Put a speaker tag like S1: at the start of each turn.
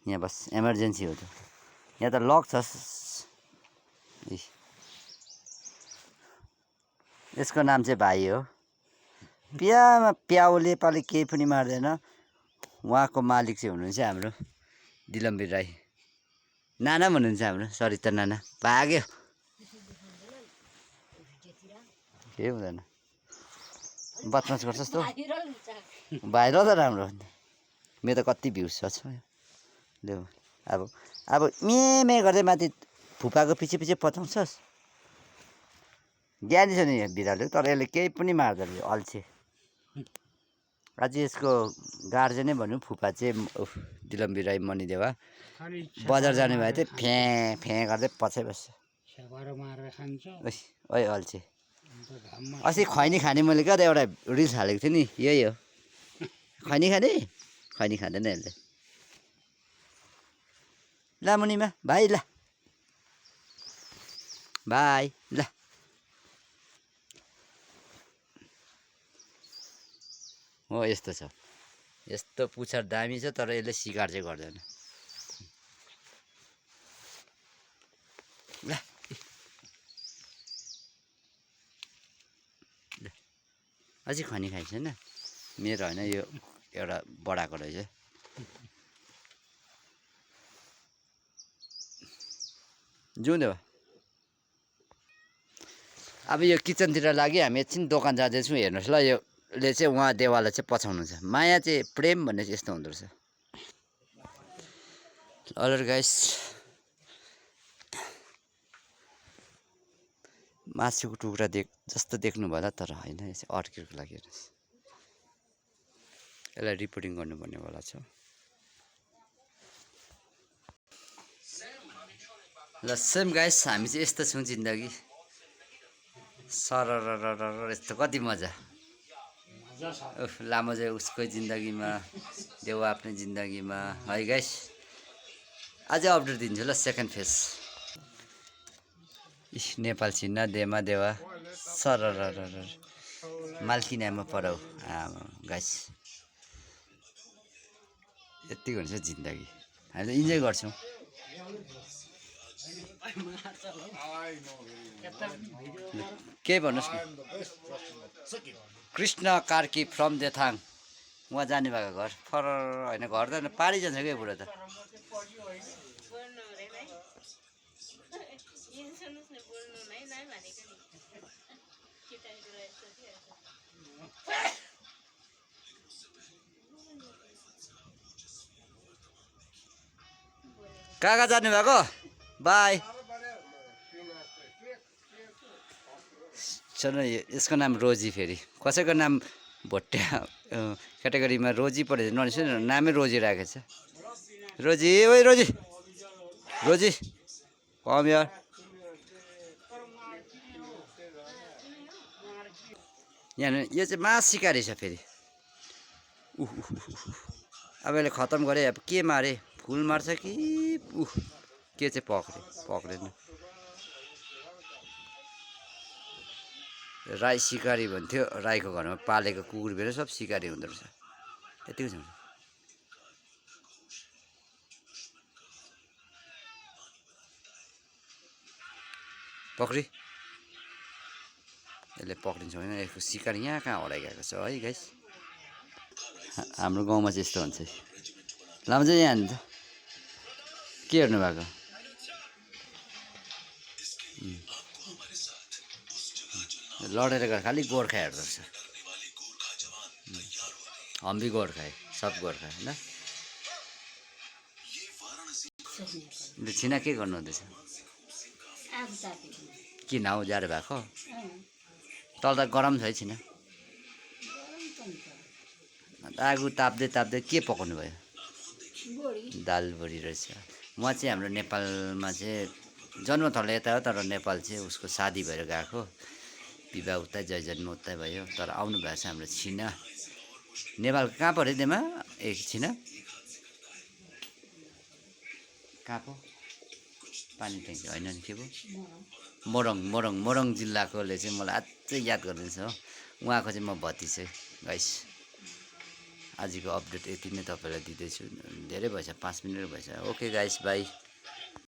S1: यहाँ बस इमर्जेन्सी हो त यहाँ त लक छ यसको नाम चाहिँ भाइ हो प्यामा प्याउले पाले केही पनि मार्दैन उहाँको मालिक चाहिँ हुनुहुन्छ हाम्रो दिलम्बीर राई नाना भन्नुहुन्छ हाम्रो सरिता नाना भाग्यो केही हुँदैन बदमास गर्छ जस्तो भाइरल त राम्रो हो मेरो त कति भ्युज छ ल्याउ अब मे गर्दै माथि फुपाको पछि पछि पठाउँछस् ज्ञानी छ नि यहाँ बिरालो तर यसले केही पनि मार्दैन अल्छे अझ यसको गार्जेनै भनौँ फुपा चाहिँ दिलम्बीर राई मणिदेवा बजार जाने भए चाहिँ फ्याँ फ्याँ गर्दै पछि बस्छ ओइ अल्छे अस्ति खैनी खाने मैले क्या त एउटा रिल्स हालेको थिएँ नि यही हो खैनी खाने खैनी खाँदैन यसले ल मुनिमा भाइ ल भाइ ल हो यस्तो छ यस्तो पुच्छर दामी छ तर यसले सिकार चाहिँ गर्दैन ल अझै खनी खाइ छैन मेरो होइन यो एउटा बडाको रहेछ जाउँ देवा अब यो किचनतिर लागि हामी एकछिन दोकान जाँदैछौँ हेर्नुहोस् ल योले चाहिँ उहाँ देवालाई चाहिँ पछाउनु छ माया चाहिँ प्रेम भन्ने चाहिँ यस्तो हुँदो रहेछ अलर गाइस मासुको टुक्रा जस्तो देख्नु भयो तर होइन यो चाहिँ अर्किरको लागि हेर्नुहोस् यसलाई रिपोर्टिङ गर्नुपर्नेवाला छ ल सेम गाइस हामी चाहिँ यस्तो छौँ जिन्दगी सरर यस्तो कति मजा लामो चाहिँ उसकै जिन्दगीमा देवा आफ्नै जिन्दगीमा है गाइस अझै अपडेट दिन्छु ल सेकेन्ड फेज नेपाल छिन्न देमा देवा सरर माल्किनामा पराउ गाइस यति हुन्छ जिन्दगी हामीले इन्जोय गर्छौँ के भन्नुहोस् न कृष्ण कार्की फ्रम देथाङ उहाँ जाने भएको घर फर होइन घर त पारी जान्छ क्या बुढो त कहाँ कहाँ जानु भएको बाई चलो यसको नाम रोजी फेरि कसैको नाम भोट्या क्याटेगोरीमा रोजी परेछ ननिस नामै रोजी राखेको छ रोजी ओइ रोजी रोजी कम यार यहाँ यो चाहिँ मास सिकारी छ फेरि अब यसले खतम गरे अब के मारे फुल मार्छ कि के चाहिँ पक्रेन राई सिकारी भन्थ्यो राईको घरमा पालेको कुकुर भेर सब सिकारी हुँदो रहेछ यतिको छ पक्री यसले पक्रिन्छ होइन यसको शिकार यहाँ कहाँ हराइगएको छ है गाइस हाम्रो गाउँमा चाहिँ यस्तो हुन्छ लामो चाहिँ यहाँ हान्छ के हेर्नु भएको लडेर गएर खालि गोर्खा हेर्दो रहेछ हम्बी गोर्खा सब गोर्खा होइन छिना के गर्नु हुँदैछ किन हौ जाडो भएको तल त गरम छ है छिना आगो ताप्दै ताप्दै के पकाउनु भयो दाल बडी रहेछ म चाहिँ हाम्रो नेपालमा चाहिँ जन्मथलो यता हो तर नेपाल चाहिँ उसको शादी भएर गएको विवाह उतै जय जन्म उतै भयो तर आउनु भएको छ हाम्रो छिना नेपाल कहाँ पऱ्यो त्यसमा छिना कहाँ पो पानी ट्याङ्की होइन नि के पो मोरङ जिल्लाकोले चाहिँ मलाई अझै याद गरिदिन्छ हो उहाँको चाहिँ म भतिज चाहिँ गाइस आजको अपडेट यति नै तपाईँलाई दिँदैछु धेरै भएछ 5 मिनट भएछ ओके गाइस बाई